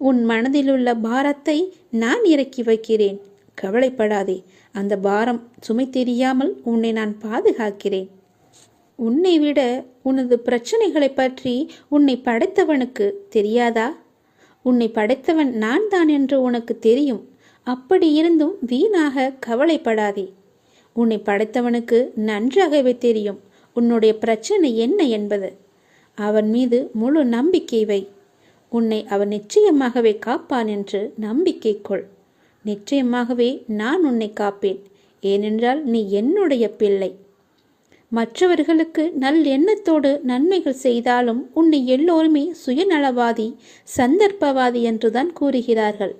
உன் மனதிலுள்ள பாரத்தை நான் இறக்கி வைக்கிறேன். கவலைப்படாதே. அந்த பாரம் சுமை தெரியாமல் உன்னை நான் பாதுகாக்கிறேன். உன்னை விட உனது பிரச்சனைகளை பற்றி உன்னை படைத்தவனுக்கு தெரியாதா? உன்னை படைத்தவன் நான் தான் என்று உனக்கு தெரியும். அப்படி இருந்தும் வீணாக கவலைப்படாதே. உன்னை படைத்தவனுக்கு நன்றாகவே தெரியும் உன்னுடைய பிரச்சனை என்ன என்பது. அவன் மீது முழு நம்பிக்கை வை. உன்னை அவன் நிச்சயமாகவே காப்பான் என்று நம்பிக்கை கொள். நிச்சயமாகவே நான் உன்னை காப்பேன். ஏனென்றால் நீ என்னுடைய பிள்ளை. மற்றவர்களுக்கு எண்ணத்தோடு நன்மைகள் செய்தாலும் உன்னை எல்லோருமே சுயநலவாதி, சந்தர்ப்பவாதி என்றுதான் கூறுகிறார்கள்.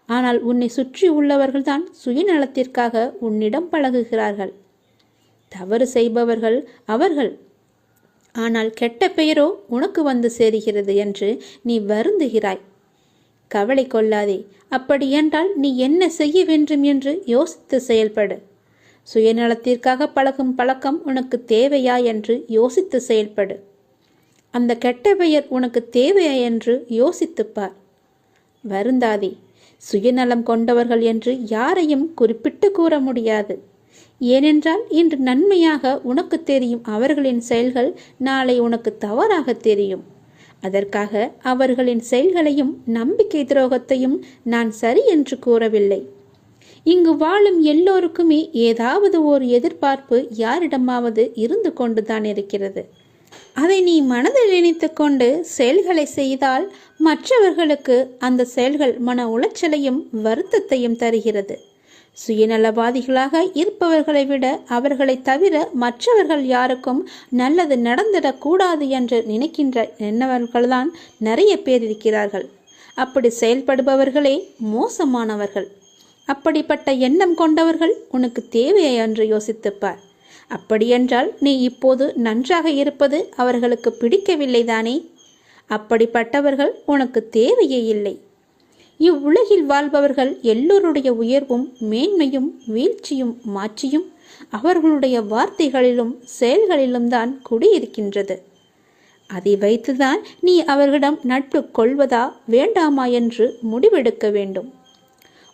ஆனால் உன்னை சுற்றி உள்ளவர்கள்தான் சுயநலத்திற்காக உன்னிடம் பழகுகிறார்கள். தவறு செய்பவர்கள் அவர்கள். ஆனால் கெட்ட பெயரோ உனக்கு வந்து சேருகிறது என்று நீ வருந்துகிறாய். கவலை கொள்ளாதே. அப்படியென்றால் நீ என்ன செய்ய வேண்டும் என்று யோசித்து செயல்படு. சுயநலத்திற்காக பழகும் பழக்கம் உனக்கு தேவையா என்று யோசித்து செயல்படு. அந்த கெட்ட பெயர் உனக்கு தேவையா என்று யோசித்துப்பார். வருந்தாதே. சுயநலம் கொண்டவர்கள் என்று யாரையும் குறிப்பிட்டு கூற முடியாது. ஏனென்றால் இன்று நன்மையாக உனக்கு தெரியும் அவர்களின் செயல்கள் நாளை உனக்கு தவறாக தெரியும். அதற்காக அவர்களின் செயல்களையும் நம்பிக்கை துரோகத்தையும் நான் சரி என்று கூறவில்லை. இங்கு வாழும் எல்லோருக்குமே ஏதாவது ஒரு எதிர்பார்ப்பு யாரிடமாவது இருந்து கொண்டுதான் இருக்கிறது. அதை நீ மனதில் நினைத்து கொண்டு செயல்களை செய்தால் மற்றவர்களுக்கு அந்த செயல்கள் மன உளைச்சலையும் வருத்தத்தையும் தருகிறது. சுயநலவாதிகளாக இருப்பவர்களை விட அவர்களை தவிர மற்றவர்கள் யாருக்கும் நல்லது நடந்திடக்கூடாது என்று நினைக்கின்ற எண்ணவர்கள்தான் நிறைய பேர் இருக்கிறார்கள். அப்படி செயல்படுபவர்களே மோசமானவர்கள். அப்படிப்பட்ட எண்ணம் கொண்டவர்கள் உனக்கு தேவையா என்று யோசித்துப்பார். அப்படியென்றால் நீ இப்போது நன்றாக இருப்பது அவர்களுக்கு பிடிக்கவில்லைதானே? அப்படிப்பட்டவர்கள் உனக்கு தேவையே இல்லை. இவ்வுலகில் வாழ்பவர்கள் எல்லோருடைய உயர்வும் மேன்மையும் வீழ்ச்சியும் மாற்றியும் அவர்களுடைய வார்த்தைகளிலும் செயல்களிலும் தான் குடியிருக்கின்றது. அதை வைத்துதான் நீ அவர்களிடம் நட்பு கொள்வதா வேண்டாமா என்று முடிவெடுக்க வேண்டும்.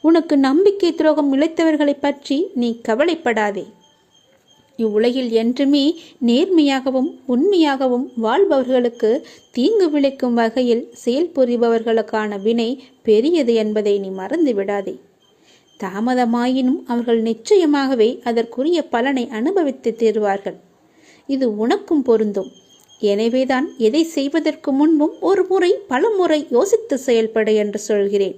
உனக்கு நம்பிக்கை துரோகம் இழைத்தவர்களை பற்றி நீ கவலைப்படாதே. இவ்வுலகில் என்றுமே நேர்மையாகவும் உண்மையாகவும் வாழ்பவர்களுக்கு தீங்கு விளைக்கும் வகையில் செயல்புரிபவர்களுக்கான வினை பெரியது என்பதை நீ மறந்து விடாதே. தாமதமாயினும் அவர்கள் நிச்சயமாகவே அதற்குரிய பலனை அனுபவித்து தருவார்கள். இது உனக்கும் பொருந்தும். எனவேதான் எதை செய்வதற்கு முன்பும் ஒரு முறை பல முறை யோசித்து செயல்படு என்று சொல்கிறேன்.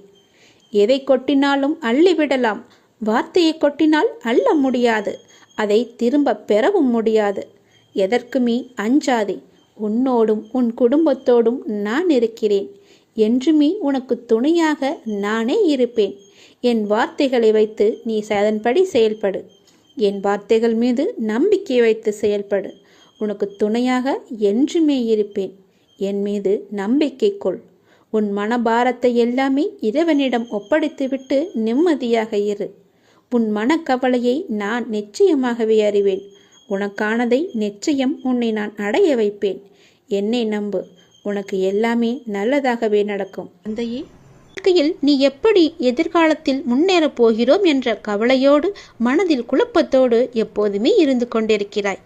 எதை கொட்டினாலும் அள்ளிவிடலாம். வார்த்தையை கொட்டினால் அள்ள முடியாது. அதை திரும்ப பெறவும் முடியாது. எதற்குமே அஞ்சாதே. உன்னோடும் உன் குடும்பத்தோடும் நான் இருக்கிறேன். என்றுமே உனக்கு துணையாக நானே இருப்பேன். என் வார்த்தைகளை வைத்து நீ அதன்படி செயல்படு. என் வார்த்தைகள் மீது நம்பிக்கை வைத்து செயல்படு. உனக்கு துணையாக என்றுமே இருப்பேன். என் மீது நம்பிக்கை கொள். உன் மனபாரத்தை எல்லாமே இறைவனிடம் ஒப்படைத்துவிட்டு நிம்மதியாக இரு. உன் மனக்கவலையை நான் நிச்சயமாகவே அறிவேன். உனக்கானதை நிச்சயம் உன்னை நான் அடைய வைப்பேன். என்னை நம்பு. உனக்கு எல்லாமே நல்லதாகவே நடக்கும். தந்தையே, வாழ்க்கையில் நீ எப்படி எதிர்காலத்தில் முன்னேறப் போகிறோம் என்ற கவலையோடு மனதில் குழப்பத்தோடு எப்போதுமே இருந்து கொண்டிருக்கிறாய்.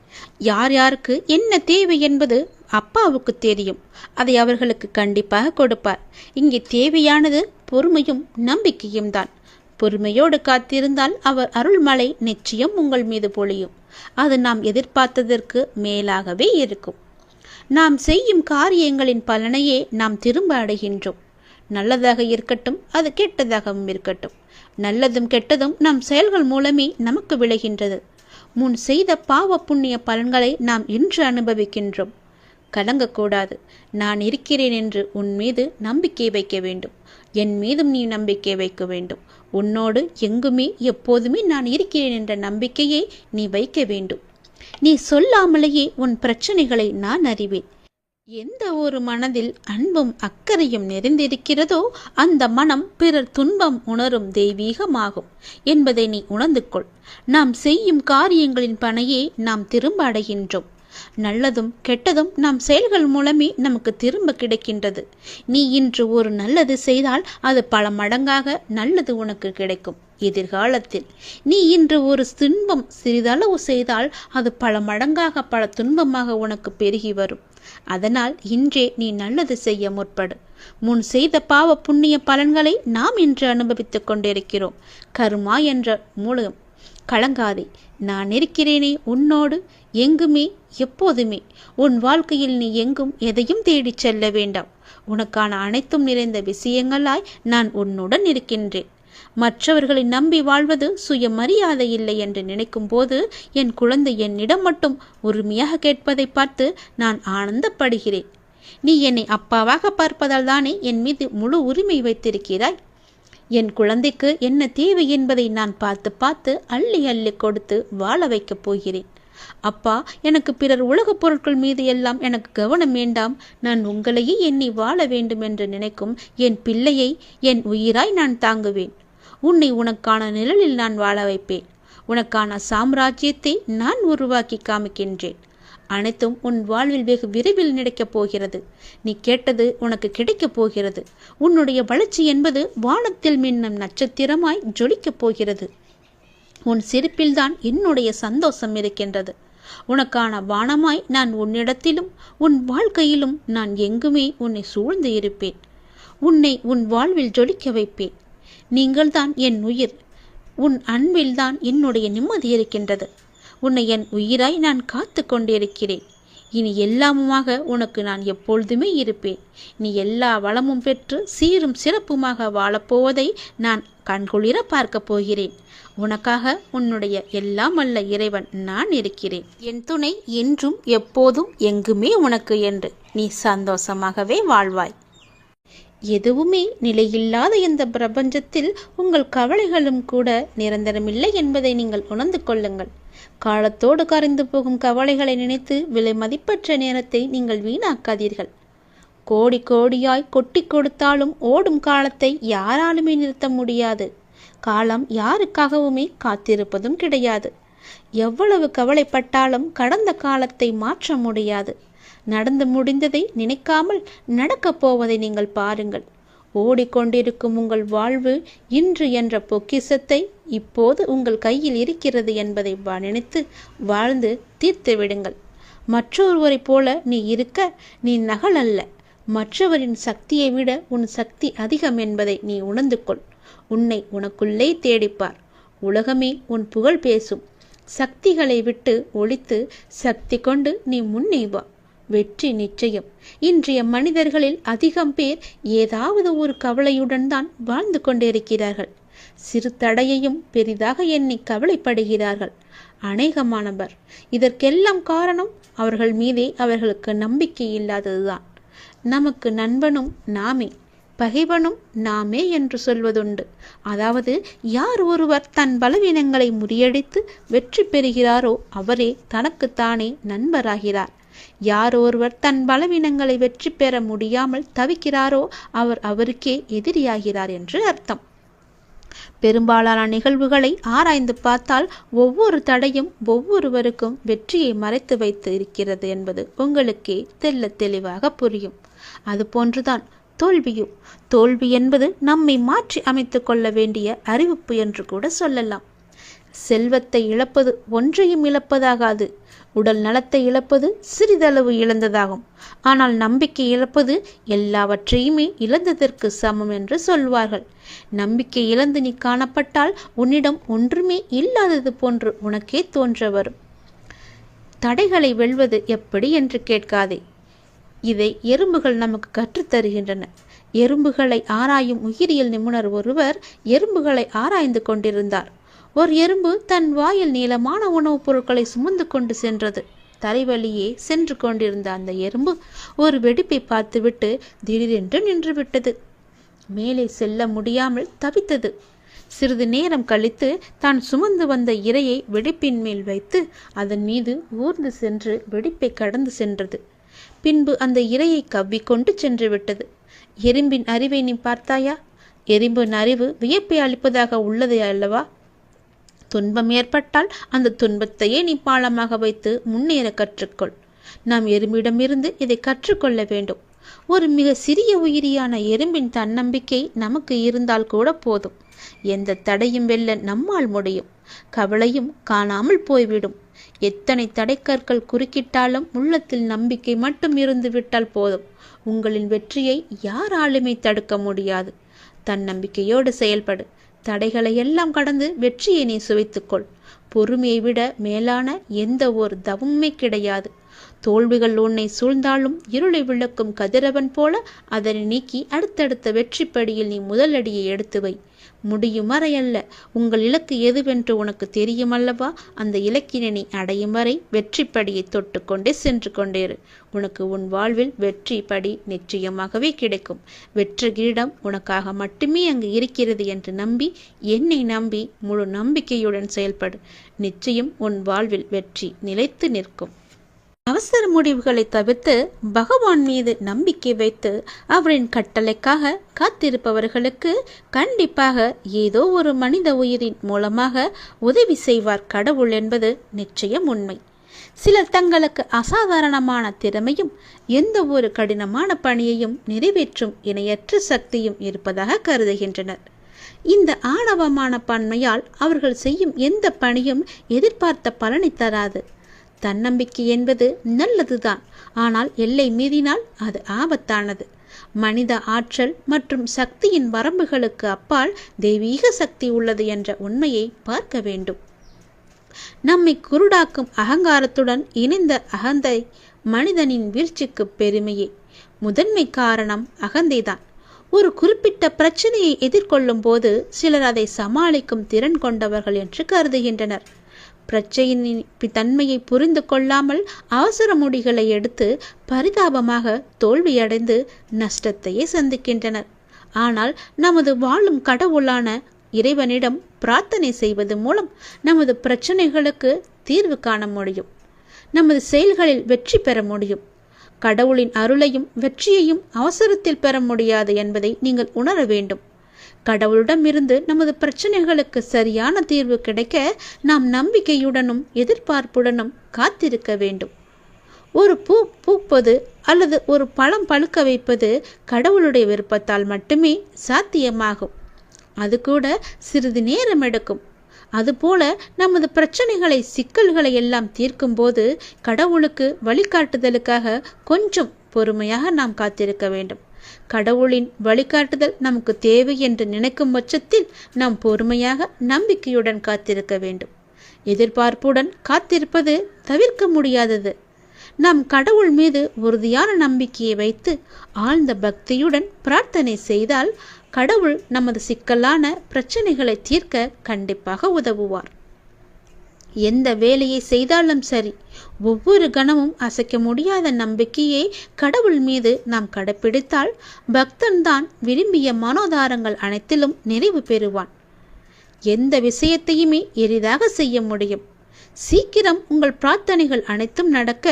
யார் யாருக்கு என்ன தேவை என்பது அப்பாவுக்கு தெரியும். அதை அவர்களுக்கு கண்டிப்பாக கொடுப்பார். இங்கே தேவையானது பொறுமையும் நம்பிக்கையும் தான். பொறுமையோடு காத்திருந்தால் அவர் அருள்மழை நிச்சயம் உங்கள் மீது பொழியும். அது நாம் எதிர்பார்த்ததற்கு மேலாகவே இருக்கும். நாம் செய்யும் காரியங்களின் பலனையே நாம் திரும்ப அடைகின்றோம். நல்லதாக இருக்கட்டும், அது கெட்டதாகவும் இருக்கட்டும். நல்லதும் கெட்டதும் நம் செயல்கள் மூலமே நமக்கு விளைகின்றது. முன் செய்த பாவ புண்ணிய பலன்களை நாம் இன்று அனுபவிக்கின்றோம். கலங்கக்கூடாது. நான் இருக்கிறேன் என்று உன் மீது நம்பிக்கை வைக்க வேண்டும். என் மீதும் நீ நம்பிக்கை வைக்க வேண்டும். உன்னோடு எங்குமே எப்போதுமே நான் இருக்கிறேன் என்ற நம்பிக்கையை நீ வைக்க வேண்டும். நீ சொல்லாமலேயே உன் பிரச்சனைகளை நான் அறிவேன். எந்த ஒரு மனதில் அன்பும் அக்கறையும் நிறைந்திருக்கிறதோ அந்த மனம் பிறர் துன்பம் உணரும் தெய்வீகமாகும் என்பதை நீ உணர்ந்து கொள். நாம் செய்யும் காரியங்களின் பணையே நாம் திரும்ப அடைகின்றோம். நல்லதும் கெட்டதும் நம் செயல்கள் மூலமே நமக்கு திரும்ப கிடைக்கின்றது. நீ இன்று ஒரு நல்லது செய்தால் அது பல மடங்காக நல்லது உனக்கு கிடைக்கும் எதிர்காலத்தில். நீ இன்று ஒரு துன்பம் சிறிதளவு செய்தால் அது பல மடங்காக பல துன்பமாக உனக்கு பெருகி வரும். அதனால் இன்றே நீ நல்லது செய்ய முற்படு. முன் செய்த பாவ புண்ணிய பலன்களை நாம் இன்று அனுபவித்துக் கொண்டிருக்கிறோம். கர்மா என்ற மூலம் கலங்காதே. நான் இருக்கிறேனே உன்னோடு, எங்குமே எப்போதுமே. உன் வாழ்க்கையில் நீ எங்கும் எதையும் தேடிச் செல்ல வேண்டாம். உனக்கான அனைத்தும் நிறைந்த விஷயங்களாய் நான் உன்னுடன் இருக்கின்றேன். மற்றவர்களை நம்பி வாழ்வது சுயமரியாதை இல்லை என்று நினைக்கும் போது என் குழந்தை என்னிடம் மட்டும் உரிமையாக கேட்பதை பார்த்து நான் ஆனந்தப்படுகிறேன். நீ என்னை அப்பாவாக பார்ப்பதால் தானே என் மீது முழு உரிமை வைத்திருக்கிறாய். என் குழந்தைக்கு என்ன தேவை என்பதை நான் பார்த்து பார்த்து அள்ளி அள்ளி கொடுத்து வாழ வைக்கப் போகிறேன். அப்பா, எனக்கு பிறர் உலகப் பொருட்கள் மீது எல்லாம் எனக்கு கவனம் வேண்டாம். நான் உங்களையே எண்ணி வாழ வேண்டும் என்று நினைக்கும் என் பிள்ளையை என் உயிராய் நான் தாங்குவேன். உன்னை உனக்கான நிழலில் நான் வாழ வைப்பேன். உனக்கான சாம்ராஜ்யத்தை நான் உருவாக்கி காமிக்கின்றேன். அனைத்தும் உன் வாழ்வில் வெகு விரைவில் நடக்கப் போகிறது. நீ கேட்டது உனக்கு கிடைக்கப் போகிறது. உன்னுடைய வளர்ச்சி என்பது வானத்தில் மின்னும் நட்சத்திரமாய் ஜொலிக்கப் போகிறது. உன் சிரிப்பில்தான் என்னுடைய சந்தோஷம் இருக்கின்றது. உனக்கான வானமாய் நான் உன்னிடத்திலும் உன் வாழ்க்கையிலும் நான் எங்குமே உன்னை சூழ்ந்து இருப்பேன். உன்னை உன் வாழ்வில் ஜொலிக்க வைப்பேன். நீங்கள்தான் என் உயிர். உன் அன்பில்தான் என்னுடைய நிம்மதி இருக்கின்றது. உன்னை என் உயிராய் நான் காத்து கொண்டிருக்கிறேன். இனி எல்லாமுமாக உனக்கு நான் எப்பொழுதுமே இருப்பேன். நீ எல்லா வளமும் பெற்று சீரும் சிறப்புமாக வாழப்போவதை நான் கண்குளிர பார்க்க போகிறேன். உனக்காக உன்னுடைய எல்லாம் வல்ல இறைவன் நான் இருக்கிறேன். என் துணை என்றும் எப்போதும் எங்குமே உனக்கு என்று நீ சந்தோஷமாகவே வாழ்வாய். எதுவுமே நிலையில்லாத இந்த பிரபஞ்சத்தில் உங்கள் கவலைகளும் கூட நிரந்தரமில்லை என்பதை நீங்கள் உணர்ந்து கொள்ளுங்கள். காலத்தோடு கரைந்து போகும் கவலைகளை நினைத்து விலை மதிப்பற்ற நேரத்தை நீங்கள் வீணாக்காதீர்கள். கோடி கோடியாய் கொட்டி கொடுத்தாலும் ஓடும் காலத்தை யாராலுமே நிறுத்த முடியாது. காலம் யாருக்காகவுமே காத்திருப்பதும் கிடையாது. எவ்வளவு கவலைப்பட்டாலும் கடந்த காலத்தை மாற்ற முடியாது. நடந்து முடிந்ததை நினைக்காமல் நடக்கப் போவதை நீங்கள் பாருங்கள். ஓடிக்கொண்டிருக்கும் உங்கள் வாழ்வு இன்று என்ற பொக்கிஷத்தை இப்போது உங்கள் கையில் இருக்கிறது என்பதை நினைத்து வாழ்ந்து தீர்த்து விடுங்கள். மற்றொருவரைப் போல நீ இருக்க நீ நகல் அல்ல. மற்றவரின் சக்தியை விட உன் சக்தி அதிகம் என்பதை நீ உணர்ந்து கொள். உன்னை உனக்குள்ளே தேடிப்பார். உலகமே உன் புகழ் பேசும். சக்திகளை விட்டு ஒழித்து சக்தி கொண்டு நீ முன்னே வா. வெற்றி நிச்சயம். இன்றைய மனிதர்களில் அதிகம் பேர் ஏதாவது ஒரு கவலையுடன் தான் வாழ்ந்து கொண்டிருக்கிறார்கள். சிறு தடையையும் பெரிதாக எண்ணி கவலைப்படுகிறார்கள் அநேகமானவர். இதற்கெல்லாம் காரணம் அவர்கள் மீதே அவர்களுக்கு நம்பிக்கை இல்லாததுதான். நமக்கு நண்பனும் நாமே, பகைவனும் நாமே என்று சொல்வதுண்டு. அதாவது யார் ஒருவர் தன் பலவீனங்களை முறியடித்து வெற்றி பெறுகிறாரோ அவரே தனக்குத்தானே நண்பராகிறார். யார் ஒருவர் தன் பலவீனங்களை வெற்றி பெற முடியாமல் தவிக்கிறாரோ அவர் அவருக்கே எதிரியாகிறார் என்று அர்த்தம். பெரும்பாலான நிகழ்வுகளை ஆராய்ந்து பார்த்தால் ஒவ்வொரு தடையும் ஒவ்வொருவருக்கும் வெற்றியை மறைத்து வைத்து இருக்கிறது என்பது உங்களுக்கே தெள்ள தெளிவாக புரியும். அதுபோன்றுதான் தோல்வியும். தோல்வி என்பது நம்மை மாற்றி அமைத்து கொள்ள வேண்டிய அறிவிப்பு என்று கூட சொல்லலாம். செல்வத்தை இழப்பது ஒன்றையும் இழப்பதாகாது. உடல் நலத்தை இழப்பது சிறிதளவு இழந்ததாகும். ஆனால் நம்பிக்கை இழப்பது எல்லாவற்றையுமே இழந்ததற்கு சமம் என்று சொல்வார்கள். நம்பிக்கை இழந்து நீ காணப்பட்டால் உன்னிடம் ஒன்றுமே இல்லாதது போன்று உனக்கே தோன்ற வரும். தடைகளை வெல்வது எப்படி என்று கேட்காதே. இதை எறும்புகள் நமக்கு கற்றுத்தருகின்றன. எறும்புகளை ஆராயும் உயிரியல் நிபுணர் ஒருவர் எறும்புகளை ஆராய்ந்து கொண்டிருந்தார். ஒரு எறும்பு தன் வாயில் நீளமான உணவுப் பொருட்களை சுமந்து கொண்டு சென்றது. தலைவலியே சென்று கொண்டிருந்த அந்த எறும்பு ஒரு வெடிப்பை பார்த்துவிட்டு திடீரென்று நின்று விட்டது. மேலே செல்ல முடியாமல் தவித்தது. சிறிது நேரம் கழித்து தான் சுமந்து வந்த இரையை வெடிப்பின் மேல் வைத்து அதன் மீது ஊர்ந்து சென்று வெடிப்பை கடந்து சென்றது. பின்பு அந்த இரையை கவ்விக்கொண்டு சென்று விட்டது. எறும்பின் அறிவை நீ பார்த்தாயா? எறும்பின் அறிவு வியப்பை அளிப்பதாக உள்ளது அல்லவா? துன்பம் ஏற்பட்டால் அந்த துன்பத்தையே நீ பாலமாக வைத்து முன்னேற கற்றுக்கொள். நாம் எறும்பிடமிருந்து இதை கற்றுக்கொள்ள வேண்டும். ஒரு மிக சிறிய உயிரியான எறும்பின் தன்னம்பிக்கை நமக்கு இருந்தால் கூட போதும். எந்த தடையும் வெல்ல நம்மால் முடியும். கவலையும் காணாமல் போய்விடும். எத்தனை தடைக்கற்கள் குறுக்கிட்டாலும் உள்ளத்தில் நம்பிக்கை மட்டும் இருந்து விட்டால் போதும். உங்களின் வெற்றியை யாராலுமே தடுக்க முடியாது. தன்னம்பிக்கையோடு செயல்படு. தடைகளை எல்லாம் கடந்து வெற்றியை நீ சுவைத்துக்கொள். பொறுமையை விட மேலான எந்த ஒரு தவமுமே கிடையாது. தோல்விகள் உன்னை சூழ்ந்தாலும் இருளை விளக்கும் கதிரவன் போல அதனை நீக்கி அடுத்தடுத்த வெற்றிப்படியில் நீ முதலடியை எடுத்து வை. முடியும் வரை அல்ல, உங்கள் இலக்கு எதுவென்று உனக்கு தெரியும் அல்லவா? அந்த இலக்கினை நீ அடையும் வரை வெற்றிப்படியை தொட்டு கொண்டே சென்று கொண்டேரு. உனக்கு உன் வாழ்வில் வெற்றி படி நிச்சயமாகவே கிடைக்கும். வெற்றி கிரீடம் உனக்காக மட்டுமே அங்கு இருக்கிறது என்று நம்பி, என்னை நம்பி முழு நம்பிக்கையுடன் செயல்படு. நிச்சயம் உன் வாழ்வில் வெற்றி நிலைத்து நிற்கும். அவசர முடிவுகளை தவிர்த்து பகவான் மீது நம்பிக்கை வைத்து அவரின் கட்டளைக்காக காத்திருப்பவர்களுக்கு கண்டிப்பாக ஏதோ ஒரு மனித உயிரின் மூலமாக உதவி செய்வார் கடவுள் என்பது நிச்சயம் உண்மை. சிலர் தங்களுக்கு அசாதாரணமான திறமையும் எந்த ஒரு கடினமான பணியையும் நிறைவேற்றும் இணையற்ற சக்தியும் இருப்பதாக கருதுகின்றனர். இந்த ஆணவமான பன்மையால் அவர்கள் செய்யும் எந்த பணியும் எதிர்பார்த்த பலனை தராது. தன்னம்பிக்கை என்பது நல்லதுதான், ஆனால் எல்லை மீறினால் அது ஆபத்தானது. மனித ஆற்றல் மற்றும் சக்தியின் வரம்புகளுக்கு அப்பால் தெய்வீக சக்தி உள்ளது என்ற உண்மையை பார்க்க வேண்டும். நம்மை குருடாக்கும் அகங்காரத்துடன் இணைந்த அகந்தை மனிதனின் வீழ்ச்சிக்கு பெருமையே. முதன்மை காரணம் அகந்தைதான். ஒரு குறிப்பிட்ட பிரச்சனையை எதிர்கொள்ளும் போது சிலர் அதை சமாளிக்கும் திறன் கொண்டவர்கள் என்று கருதுகின்றனர். பிரச்சனையின் தன்மையை புரிந்து கொள்ளாமல் அவசர முடிகளை எடுத்து பரிதாபமாக தோல்வியடைந்து நஷ்டத்தையே சந்திக்கின்றனர். ஆனால் நமது வாழும் கடவுளான இறைவனிடம் பிரார்த்தனை செய்வது மூலம் நமது பிரச்சனைகளுக்கு தீர்வு காண முடியும். நமது செயல்களில் வெற்றி பெற முடியும். கடவுளின் அருளையும் வெற்றியையும் அவசரத்தில் பெற முடியாது என்பதை நீங்கள் உணர வேண்டும். கடவுளிடமிருந்து நமது பிரச்சனைகளுக்கு சரியான தீர்வு கிடைக்க நாம் நம்பிக்கையுடனும் எதிர்பார்ப்புடனும் காத்திருக்க வேண்டும். ஒரு பூ பூப்பது அல்லது ஒரு பழம் பழுக்க வைப்பது கடவுளுடைய விருப்பத்தால் மட்டுமே சாத்தியமாகும். அது கூட சிறிது நேரம் எடுக்கும். அதுபோல நமது பிரச்சனைகளை சிக்கல்களை எல்லாம் தீர்க்கும் போது கடவுளுக்கு வழிகாட்டுதலுக்காக கொஞ்சம் பொறுமையாக நாம் காத்திருக்க வேண்டும். கடவுளின் வழிகாட்டுதல் நமக்கு தேவை என்று நினைக்கும் பட்சத்தில் நாம் பொறுமையாக நம்பிக்கையுடன் காத்திருக்க வேண்டும். எதிர்பார்ப்புடன் காத்திருப்பது தவிர்க்க முடியாதது. நாம் கடவுள் மீது உறுதியான நம்பிக்கையை வைத்து ஆழ்ந்த பக்தியுடன் பிரார்த்தனை செய்தால் கடவுள் நமது சிக்கலான பிரச்சனைகளை தீர்க்க கண்டிப்பாக உதவுவார். எந்த வேலையை செய்தாலும் சரி, ஒவ்வொரு கணமும் அசைக்க முடியாத நம்பிக்கையை கடவுள் மீது நாம் கடைப்பிடித்தால் பக்தன் தான் விரும்பிய மனோதாரங்கள் அனைத்திலும் நிறைவு பெறுவான். எந்த விஷயத்தையுமே எளிதாக செய்ய முடியும். சீக்கிரம் உங்கள் பிரார்த்தனைகள் அனைத்தும் நடக்க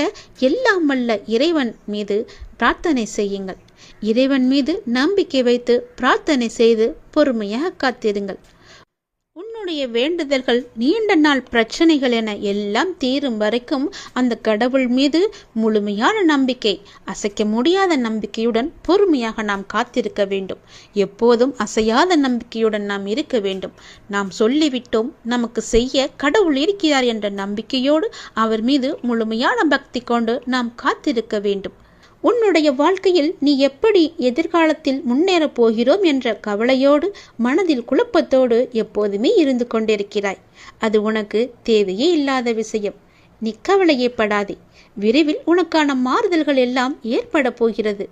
எல்லாம் வல்ல இறைவன் மீது பிரார்த்தனை செய்யுங்கள். இறைவன் மீது நம்பிக்கை வைத்து பிரார்த்தனை செய்து பொறுமையாக காத்திருங்கள். உன்னுடைய வேண்டுதல்கள் நீண்ட நாள் பிரச்சனைகள் என எல்லாம் தீரும் வரைக்கும் அந்த கடவுள் மீது முழுமையான நம்பிக்கை, அசைக்க முடியாத நம்பிக்கையுடன் பொறுமையாக நாம் காத்திருக்க வேண்டும். எப்போதும் அசையாத நம்பிக்கையுடன் நாம் இருக்க வேண்டும். நாம் சொல்லிவிட்டோம், நமக்கு செய்ய கடவுள் இருக்கிறார் என்ற நம்பிக்கையோடு அவர் மீது முழுமையான பக்தி கொண்டு நாம் காத்திருக்க வேண்டும். உன்னுடைய வாழ்க்கையில் நீ எப்படி எதிர்காலத்தில் முன்னேறப் போகிறோம் என்ற கவலையோடு மனதில் குழப்பத்தோடு எப்போதுமே இருந்து கொண்டிருக்கிறாய். அது உனக்கு தேவையே இல்லாத விஷயம். நீ கவலையே படாதே. விரைவில் உனக்கான மாறுதல்கள் எல்லாம் ஏற்பட போகிறது.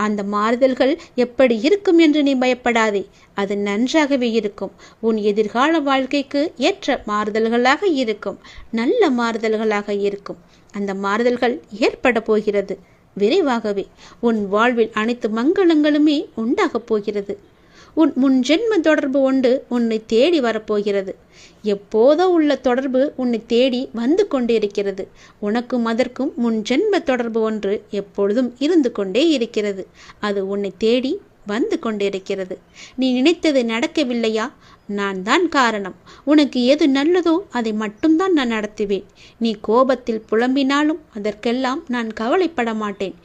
அந்த மாறுதல்கள் எப்படி இருக்கும் என்று நீ பயப்படாதே. அது நன்றாகவே இருக்கும். உன் எதிர்கால வாழ்க்கைக்கு ஏற்ற மாறுதல்களாக இருக்கும். நல்ல மாறுதல்களாக இருக்கும். அந்த மாறுதல்கள் ஏற்பட போகிறது. விரைவாகவே உன் வாழ்வில் அனைத்து மங்களங்களுமே உண்டாகப் போகிறது. உன் முன் ஜென்ம தொடர்பு ஒன்று உன்னை தேடி வரப்போகிறது. எப்போதோ உள்ள தொடர்பு உன்னை தேடி வந்து கொண்டிருக்கிறது. உனக்கும் அதற்கும் முன் ஜென்ம தொடர்பு ஒன்று எப்பொழுதும் இருந்து கொண்டே இருக்கிறது. அது உன்னை தேடி வந்து கொண்டிருக்கிறது. நீ நினைத்தது நடக்கவில்லையா? நான் தான் காரணம். உனக்கு எது நல்லதோ அதை மட்டும்தான் நான் நடத்துவேன். நீ கோபத்தில் புலம்பினாலும் அதற்கெல்லாம் நான் கவலைப்பட மாட்டேன்.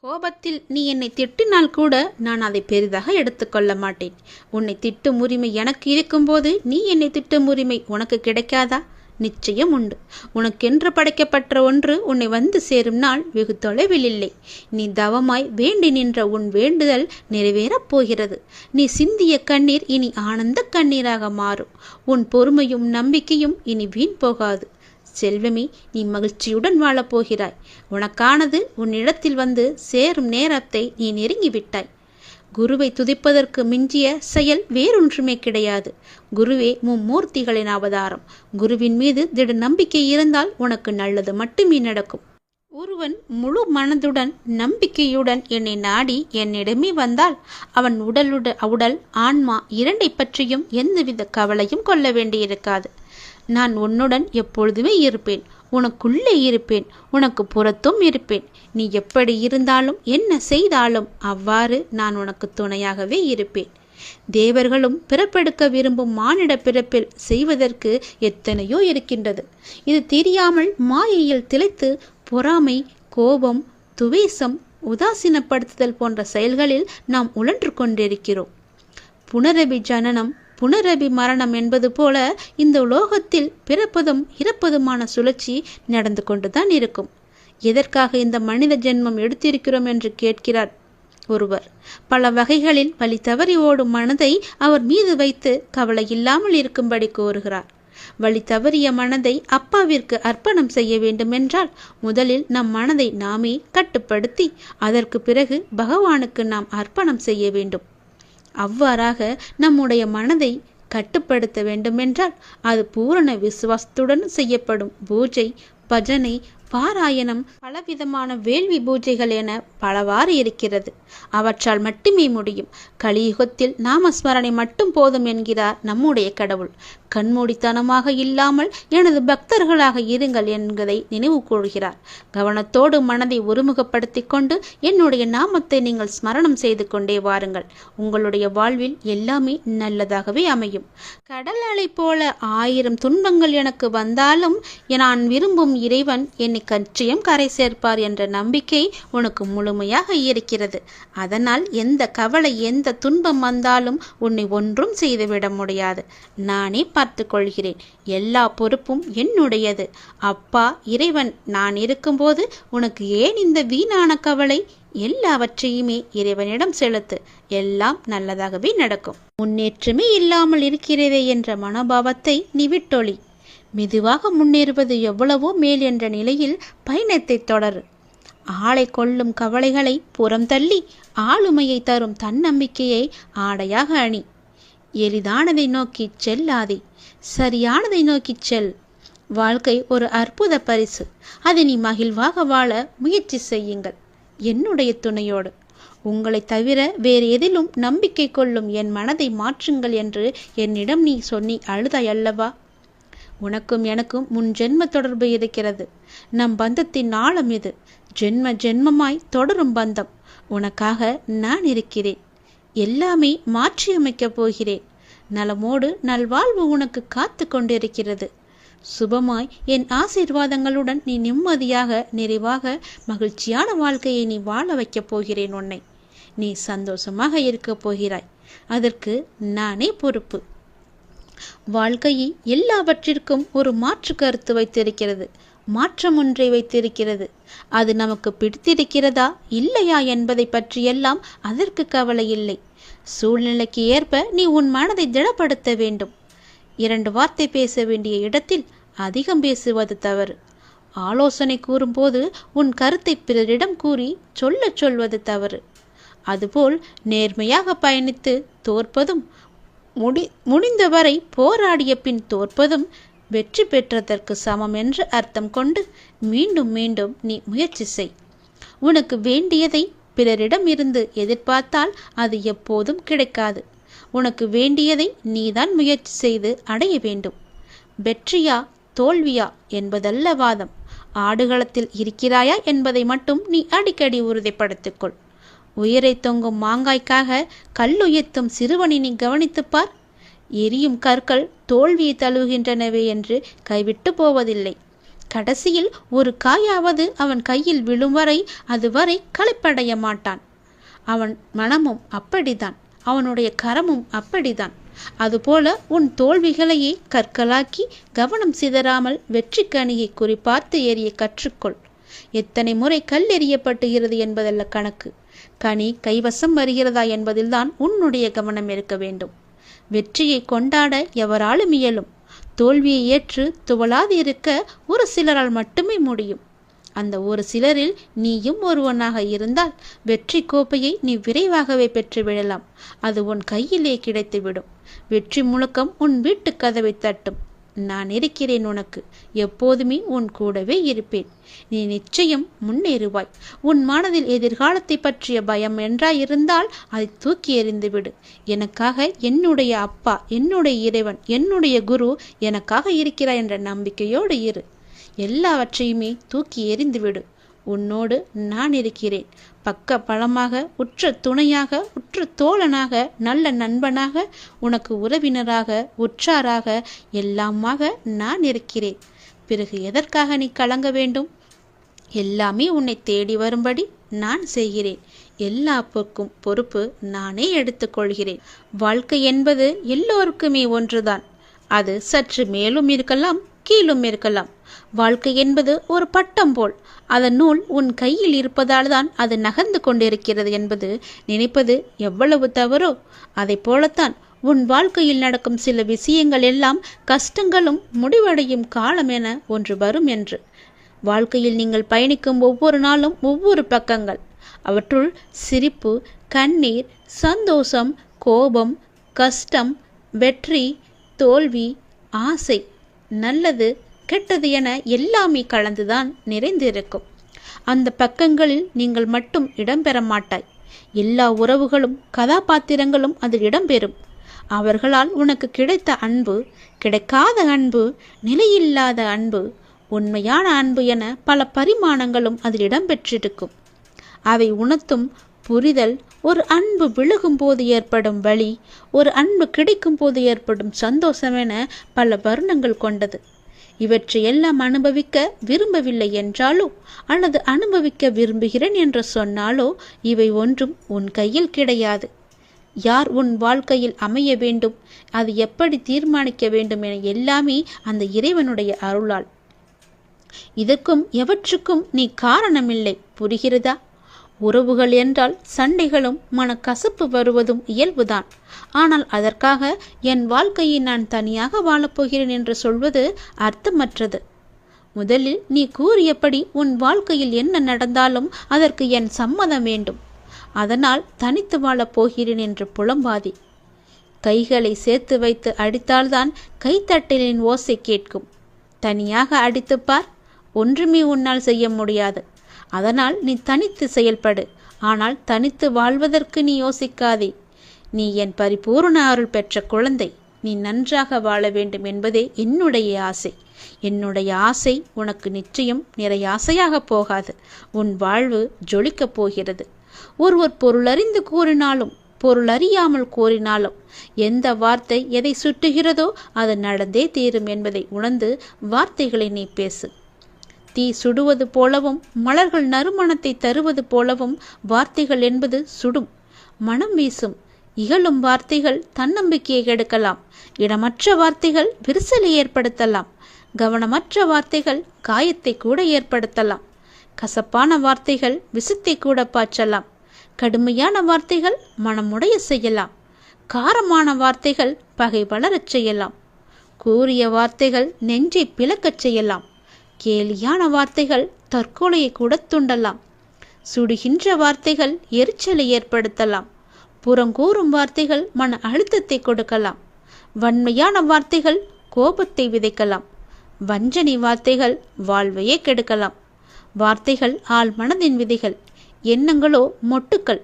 கோபத்தில் நீ என்னை திட்டினால் கூட நான் அதை பெரிதாக எடுத்துக்கொள்ள மாட்டேன். உன்னை திட்டும் உரிமை எனக்கு இருக்கும்போது நீ என்னை திட்டும் உரிமை உனக்கு கிடைக்காதா? நிச்சயம் உண்டு. உனக்கென்று படைக்கப்பட்ட ஒன்று உன்னை வந்து சேரும் நாள் வெகு தொலைவில் இல்லை. நீ தவமாய் வேண்டி நின்ற உன் வேண்டுதல் நிறைவேறப் போகிறது. நீ சிந்திய கண்ணீர் இனி ஆனந்த கண்ணீராக மாறும். உன் பொறுமையும் நம்பிக்கையும் இனி வீண் போகாது. செல்வமே, நீ மகிழ்ச்சியுடன் வாழப்போகிறாய். உனக்கானது உன்னிடத்தில் வந்து சேரும் நேரத்தை நீ நெருங்கிவிட்டாய். குருவை துதிப்பதற்கு மிஞ்சிய செயல் வேறொன்றுமே கிடையாது. குருவே மும்மூர்த்திகளின் அவதாரம். குருவின் மீது திட நம்பிக்கை இருந்தால் உனக்கு நல்லது மட்டுமே நடக்கும். ஒருவன் முழு மனதுடன் நம்பிக்கையுடன் என்னை நாடி என்னிடமே வந்தால் அவன் உடல் ஆன்மா இரண்டை பற்றியும் எந்தவித கவலையும் கொள்ள வேண்டியிருக்காது. நான் உன்னுடன் எப்பொழுதுமே இருப்பேன். உனக்குள்ளே இருப்பேன். உனக்கு புறத்தும் இருப்பேன். நீ எப்படி இருந்தாலும் என்ன செய்தாலும் அவ்வாறு நான் உனக்கு துணையாகவே இருப்பேன். தேவர்களும் பிறப்பெடுக்க விரும்பும் மானிட பிறப்பில் செய்வதற்கு எத்தனையோ இருக்கின்றது. இது தெரியாமல் மாயையில் திளைத்து பொறாமை, கோபம், துவேஷம், உதாசீனப்படுத்துதல் போன்ற செயல்களில் நாம் உழன்று கொண்டிருக்கிறோம். புனரபி ஜனனம் புனரபி மரணம் என்பது போல இந்த உலோகத்தில் பிறப்பதும் இறப்பதுமான சுழற்சி நடந்து கொண்டுதான் இருக்கும். எதற்காக இந்த மனித ஜென்மம் எடுத்திருக்கிறோம் என்று கேட்கிறார் ஒருவர். பல வகைகளில் வழி தவறி ஓடும் மனதை அவர் மீது வைத்து கவலை இல்லாமல் இருக்கும்படி கோருகிறார். வழி தவறிய மனதை அப்பாவிற்கு அர்ப்பணம் செய்ய வேண்டுமென்றால் முதலில் நம் மனதை நாமே கட்டுப்படுத்தி அதற்கு பிறகு பகவானுக்கு நாம் அர்ப்பணம் செய்ய வேண்டும். அவ்வாறாக நம்முடைய மனதை கட்டுப்படுத்த வேண்டுமென்றால் அது பூரண விசுவாசத்துடன் செய்யப்படும் பூஜை, பஜனை, பாராயணம், பலவிதமான வேள்வி பூஜைகள் என பலவாறு இருக்கிறது. அவற்றால் மட்டுமே முடியும். கலியுகத்தில் நாமஸ்மரணை மட்டும் போதும் என்கிறார் நம்முடைய கடவுள். கண்மூடித்தனமாக இல்லாமல் எனது பக்தர்களாக இருங்கள் என்பதை நினைவு கூறுகிறார். கவனத்தோடு மனதை ஒருமுகப்படுத்தி கொண்டு என்னுடைய நாமத்தை நீங்கள் ஸ்மரணம் செய்து கொண்டே வாருங்கள். உங்களுடைய வாழ்வில் எல்லாமே நல்லதாகவே அமையும். கடல் அலை போல 1000 துன்பங்கள் எனக்கு வந்தாலும் நான் விரும்பும் இறைவன் என்னை கச்சியம் கரை சேர்ப்பார் என்ற நம்பிக்கை உனக்கு முழுமையாக இருக்கிறது. அதனால் எந்த கவலை, எந்த துன்பம் வந்தாலும் உன்னை ஒன்றும் செய்துவிட முடியாது. நானே பார்த்து கொள்கிறேன். எல்லா பொறுப்பும் என்னுடையது. அப்பா இறைவன் நான் இருக்கும்போது உனக்கு ஏன் இந்த வீணான கவலை? எல்லாவற்றையுமே இறைவனிடம் செலுத்து. எல்லாம் நல்லதாகவே நடக்கும். முன்னேற்றமே இல்லாமல் இருக்கிறதே என்ற மனோபாவத்தை நீ விட்டொழி. மெதுவாக முன்னேறுவது எவ்வளவோ மேல் என்ற நிலையில் பயணத்தை தொடரு. ஆளை கொள்ளும் கவலைகளை புறம் தள்ளி ஆளுமையை தரும் தன்னம்பிக்கையை ஆடையாக அணி. எளிதானதை நோக்கி செல்லாதே, சரியானதை நோக்கி செல். வாழ்க்கை ஒரு அற்புத பரிசு. அதை நீ மகிழ்வாக வாழ முயற்சி செய்யுங்கள். என்னுடைய துணையோடு. உங்களை தவிர வேறு எதிலும் நம்பிக்கை கொள்ளும் என் மனதை மாற்றுங்கள் என்று என்னிடம் நீ சொன்னி அழுதாய் அல்லவா? உனக்கும் எனக்கும் முன் ஜென்ம தொடர்பு இருக்கிறது. நம் பந்தத்தின் ஆழம் இது. ஜென்ம ஜென்மமாய் தொடரும் பந்தம். உனக்காக நான் இருக்கிறேன். எல்லாமே மாற்றியமைக்கப் போகிறேன். நலமோடு நல்வாழ்வு உனக்கு காத்து கொண்டிருக்கிறது. சுபமாய் என் ஆசீர்வாதங்களுடன் நீ நிம்மதியாக, நிறைவாக, மகிழ்ச்சியான வாழ்க்கையை நீ வாழ வைக்கப் போகிறேன். உன்னை நீ சந்தோஷமாக இருக்கப் போகிறாய். அதற்கு நானே பொறுப்பு. வாழ்க்கையை எல்லாவற்றிற்கும் ஒரு மாற்று கருத்து வைத்திருக்கிறது. மாற்றம் ஒன்றை வைத்திருக்கிறது. அது நமக்கு பிடித்திருக்கிறதா இல்லையா என்பதை பற்றியெல்லாம் அதற்கு கவலை இல்லை. சூழ்நிலைக்கு ஏற்ப நீ உன் மனதை திடப்படுத்த வேண்டும். 2 வார்த்தை பேச வேண்டிய இடத்தில் அதிகம் பேசுவது தவறு. ஆலோசனை கூறும்போது உன் கருத்தை பிறரிடம் கூறி சொல்வது தவறு. அதுபோல் நேர்மையாக பயணித்து தோற்பதும், முடிந்தவரை போராடிய பின் தோற்பதும் வெற்றி பெற்றதற்கு சமம் என்று அர்த்தம் கொண்டு மீண்டும் மீண்டும் நீ முயற்சி செய். உனக்கு வேண்டியதை பிறரிடம் இருந்து எதிர்பார்த்தால் அது எப்போதும் கிடைக்காது. உனக்கு வேண்டியதை நீதான் முயற்சி செய்து அடைய வேண்டும். வெற்றியா தோல்வியா என்பதல்ல வாதம். ஆடுகளத்தில் இருக்கிறாயா என்பதை மட்டும் நீ அடிக்கடி உறுதிப்படுத்திக்கொள். உயிரை தொங்கும் மாங்காய்க்காக கல்லுயர்த்தும் சிறுவனை நீ கவனித்துப்பார். எரியும் கற்கள் தோல்வியை தழுவுகின்றனவே என்று கைவிட்டு போவதில்லை. கடைசியில் ஒரு காயாவது அவன் கையில் விழும் வரை அதுவரை களைப்படைய மாட்டான். அவன் மனமும் அப்படித்தான், அவனுடைய கரமும் அப்படித்தான். அதுபோல உன் தோல்விகளையே கற்களாக்கி கவனம் சிதறாமல் வெற்றி கனியை குறிப்பார்த்து எறிய கற்றுக்கொள். எத்தனை முறை கல் எறியப்பட்டுகிறது என்பதல்ல கணக்கு, கனி கைவசம் வருகிறதா என்பதில்தான் உன்னுடைய கவனம் இருக்க வேண்டும். வெற்றியை கொண்டாட எவராலும் இயலும். தோல்வியை ஏற்று துவளாது இருக்க ஒரு சிலரால் மட்டுமே முடியும். அந்த ஒரு சிலரில் நீயும் ஒருவனாக இருந்தால் வெற்றி கோப்பையை நீ விரைவாகவே பெற்றுவிடலாம். அது உன் கையிலே கிடைத்துவிடும். வெற்றி முழக்கம் உன் வீட்டு கதவை தட்டும். நான் இருக்கிறேன் உனக்கு, எப்போதுமே உன் கூடவே இருப்பேன். நீ நிச்சயம் முன்னேறுவாய். உன் மனதில் எதிர்காலத்தை பற்றிய பயம் என்றாயிருந்தால் அதை தூக்கி எறிந்துவிடு. எனக்காக என்னுடைய அப்பா, என்னுடைய இறைவன், என்னுடைய குரு எனக்காக இருக்கிறார் என்ற நம்பிக்கையோடு இரு. எல்லாவற்றையுமே தூக்கி எறிந்துவிடு. உன்னோடு நான் இருக்கிறேன். பக்க பலமாக, உற்ற துணையாக, உற்ற தோழனாக, நல்ல நண்பனாக, உனக்கு உறவினராக, உற்றாராக, எல்லாமாக நான் இருக்கிறேன். பிறகு எதற்காக நீ கலங்க வேண்டும்? எல்லாமே உன்னை தேடி வரும்படி நான் செய்கிறேன். எல்லா பொறுப்பு நானே எடுத்துக்கொள்கிறேன். வாழ்க்கை என்பது எல்லோருக்குமே ஒன்றுதான். அது சற்று மேலும் இருக்கலாம், கீழும் இருக்கலாம். வாழ்க்கை என்பது ஒரு பட்டம் போல். அதன் நூல் உன் கையில் இருப்பதால் தான் அது நகர்ந்து கொண்டிருக்கிறது என்பது நினைப்பது எவ்வளவு தவறோ, அதை போலத்தான் உன் வாழ்க்கையில் நடக்கும் சில விஷயங்கள் எல்லாம் கஷ்டங்களும் முடிவடையும் காலம் என ஒன்று வரும் என்று. வாழ்க்கையில் நீங்கள் பயணிக்கும் ஒவ்வொரு நாளும் ஒவ்வொரு பக்கங்கள். அவற்றுள் சிரிப்பு, கண்ணீர், சந்தோஷம், கோபம், கஷ்டம், வெற்றி, தோல்வி, ஆசை, நல்லது, கெட்டது என எல்லாமே கலந்துதான் நிறைந்திருக்கும். அந்த பக்கங்களில் நீங்கள் மட்டும் இடம்பெற மாட்டாய். எல்லா உறவுகளும் கதாபாத்திரங்களும் அதில் இடம்பெறும். அவர்களால் உனக்கு கிடைத்த அன்பு, கிடைக்காத அன்பு, நிலையில்லாத அன்பு, உண்மையான அன்பு என பல பரிமாணங்களும் அதில் இடம்பெற்றிருக்கும். அவை உணர்த்தும் புரிதல், ஒரு அன்பு விழுகும் போது ஏற்படும் வலி, ஒரு அன்பு கிடைக்கும் போது ஏற்படும் சந்தோஷம் என பல வர்ணங்கள் கொண்டது. இவற்றையெல்லாம் அனுபவிக்க விரும்பவில்லை என்றாலோ அல்லது அனுபவிக்க விரும்புகிறேன் என்று சொன்னாலோ இவை ஒன்றும் உன் கையில் கிடையாது. யார் உன் வாழ்க்கையில் அமைய வேண்டும், அது எப்படி தீர்மானிக்க வேண்டும் என எல்லாமே அந்த இறைவனுடைய அருளால். இதற்கும் எவற்றுக்கும் நீ காரணமில்லை. புரிகிறதா? உறவுகள் என்றால் சண்டைகளும் மனக்கசப்பு வருவதும் இயல்புதான். ஆனால் அதற்காக என் வாழ்க்கையை நான் தனியாக வாழப்போகிறேன் என்று சொல்வது அர்த்தமற்றது. முதலில் நீ கூறியபடி உன் வாழ்க்கையில் என்ன நடந்தாலும் அதற்கு என் சம்மதம் வேண்டும். அதனால் தனித்து வாழப் போகிறேன் என்று புலம்பாதி. கைகளை சேர்த்து வைத்து அடித்தால்தான் கைத்தட்டலின் ஓசை கேட்கும். தனியாக அடித்துப்பார், ஒன்றுமே உன்னால் செய்ய முடியாது. அதனால் நீ தனித்து செயல்படு. ஆனால் தனித்து வாழ்வதற்கு நீ யோசிக்காதே. நீ என் பரிபூர்ண அருள் பெற்ற குழந்தை. நீ நன்றாக வாழ வேண்டும் என்பதே என்னுடைய ஆசை. என்னுடைய ஆசை உனக்கு நிச்சயம் நிறைய ஆசையாக போகாது. உன் வாழ்வு ஜொலிக்கப் போகிறது. ஒருவர் பொருளறிந்து கூறினாலும் பொருளறியாமல் கூறினாலும் எந்த வார்த்தை எதை சுட்டுகிறதோ அது நடந்தே தீரும் என்பதை உணர்ந்து வார்த்தைகளை நீ பேசு. தீ சுடுவது போலவும் மலர்கள் நறுமணத்தை தருவது போலவும் வார்த்தைகள் என்பது சுடும், மனம் வீசும். இகழும் வார்த்தைகள் தன்னம்பிக்கையை கெடுக்கலாம். இடமற்ற வார்த்தைகள் விரிசலை ஏற்படுத்தலாம். கவனமற்ற வார்த்தைகள் காயத்தை கூட ஏற்படுத்தலாம். கசப்பான வார்த்தைகள் விஷத்தை கூட பாய்ச்சலாம். கடுமையான வார்த்தைகள் மனமுடைய செய்யலாம். காரமான வார்த்தைகள் பகை வளரச் செய்யலாம். கூறிய வார்த்தைகள் நெஞ்சை பிளக்கச் செய்யலாம். கேலியான வார்த்தைகள் தற்கொலையை கூட தூண்டலாம். சுடுகின்ற வார்த்தைகள் எரிச்சலை ஏற்படுத்தலாம். புறங்கூறும் வார்த்தைகள் மன அழுத்தத்தை கொடுக்கலாம். வன்மையான வார்த்தைகள் கோபத்தை விதைக்கலாம். வஞ்சனை வார்த்தைகள் வாழ்வையே கெடுக்கலாம். வார்த்தைகள் ஆள் மனதின் விதைகள். எண்ணங்களோ மொட்டுக்கள்.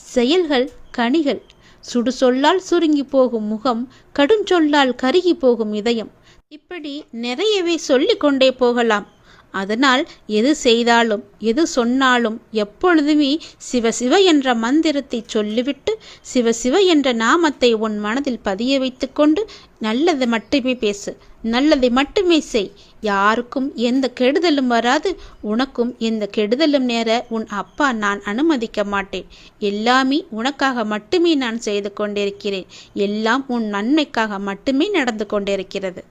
செயல்கள் கனிகள். சுடு சொல்லால் சுருங்கி போகும் முகம், கடுஞ்சொல்லால் கருகி போகும் இதயம். இப்படி நிறையவே சொல்லிக்கொண்டே போகலாம். அதனால் எது செய்தாலும் எது சொன்னாலும் எப்பொழுதுமே சிவ சிவ என்ற மந்திரத்தை சொல்லிவிட்டு சிவ சிவ என்ற நாமத்தை உன் மனதில் பதிய வைத்து கொண்டு நல்லதை மட்டுமே பேசு, நல்லதை மட்டுமே செய். யாருக்கும் எந்த கெடுதலும் வராது, உனக்கும் எந்த கெடுதலும் நேர உன் அப்பா நான் அனுமதிக்க மாட்டேன். எல்லாமே உனக்காக மட்டுமே நான் செய்து கொண்டிருக்கிறேன். எல்லாம் உன் நன்மைக்காக மட்டுமே நடந்து கொண்டிருக்கிறது.